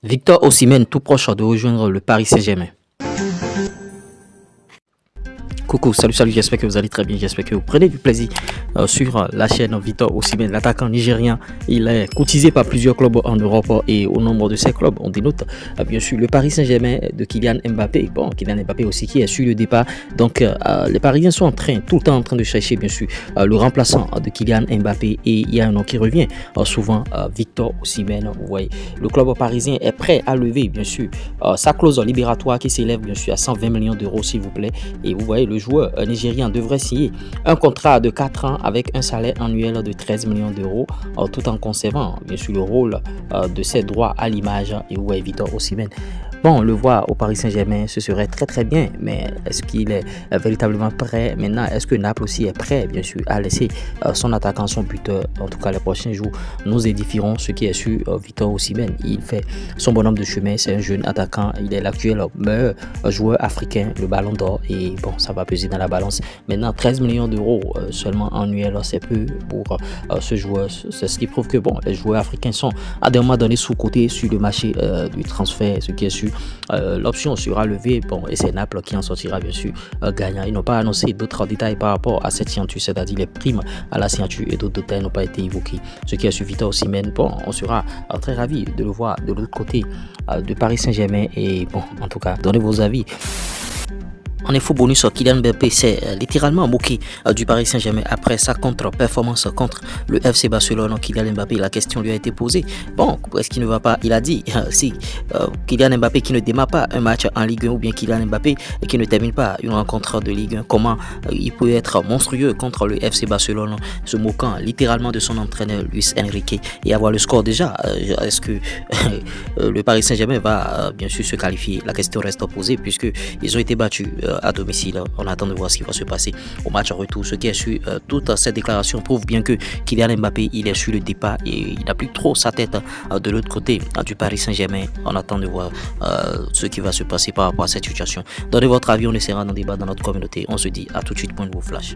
Victor Osimhen tout proche de rejoindre le Paris Saint-Germain. Coucou, salut, j'espère que vous allez très bien, j'espère que vous prenez du plaisir sur la chaîne Victor Osimhen, l'attaquant nigérien. Il est courtisé par plusieurs clubs en Europe et au nombre de ces clubs, on dénote bien sûr le Paris Saint-Germain de Kylian Mbappé. Bon, Kylian Mbappé aussi qui est sur le départ, donc les Parisiens sont tout le temps en train de chercher bien sûr le remplaçant de Kylian Mbappé, et il y a un nom qui revient souvent, Victor Osimhen. Vous voyez, le club parisien est prêt à lever bien sûr sa clause libératoire qui s'élève bien sûr à 120 millions d'euros s'il vous plaît, et vous voyez le joueur nigérien devrait signer un contrat de 4 ans avec un salaire annuel de 13 millions d'euros tout en conservant bien sûr le rôle de ses droits à l'image. Et vous voyez Victor Osimhen, bon, le voir au Paris Saint-Germain, ce serait très bien, mais est-ce qu'il est véritablement prêt maintenant? Est-ce que Naples aussi est prêt bien sûr à laisser son attaquant, son buteur? En tout cas, les prochains jours nous édifierons ce qui est sur Victor Osimhen. Il fait son bonhomme de chemin, c'est un jeune attaquant, il est l'actuel meilleur joueur africain, le ballon d'or, et bon, ça va peser dans la balance. Maintenant, 13 millions d'euros seulement annuel, c'est peu pour ce joueur. C'est ce qui prouve que bon, les joueurs africains sont à des moments donnés sous-cotés sur le marché du transfert, ce qui est sûr. L'option sera levée, bon, et c'est Naples qui en sortira bien sûr gagnant. Ils n'ont pas annoncé d'autres détails par rapport à cette signature, c'est-à-dire les primes à la signature, et d'autres détails n'ont pas été évoqués. Ce qui est sur Victor Osimhen, bon, on sera très ravis de le voir de l'autre côté de Paris Saint-Germain, et bon, en tout cas, donnez vos avis. En info bonus, Kylian Mbappé s'est littéralement moqué du Paris Saint-Germain après sa contre-performance contre le FC Barcelone. Kylian Mbappé, la question lui a été posée. Bon, est-ce qu'il ne va pas? Il a dit, si Kylian Mbappé qui ne démarre pas un match en Ligue 1, ou bien Kylian Mbappé qui ne termine pas une rencontre de Ligue 1, comment il peut être monstrueux contre le FC Barcelone, se moquant littéralement de son entraîneur Luis Enrique, et avoir le score déjà? Est-ce que le Paris Saint-Germain va bien sûr se qualifier? La question reste posée puisque ils ont été battus à domicile. On attend de voir ce qui va se passer au match retour. Ce qui est sûr, toute cette déclaration prouve bien que Kylian Mbappé, il est sur le départ et il n'a plus trop sa tête de l'autre côté du Paris Saint-Germain. On attend de voir ce qui va se passer par rapport à cette situation. Donnez votre avis, on essaiera d'en débattre dans notre communauté. On se dit à tout de suite pour un nouveau flash.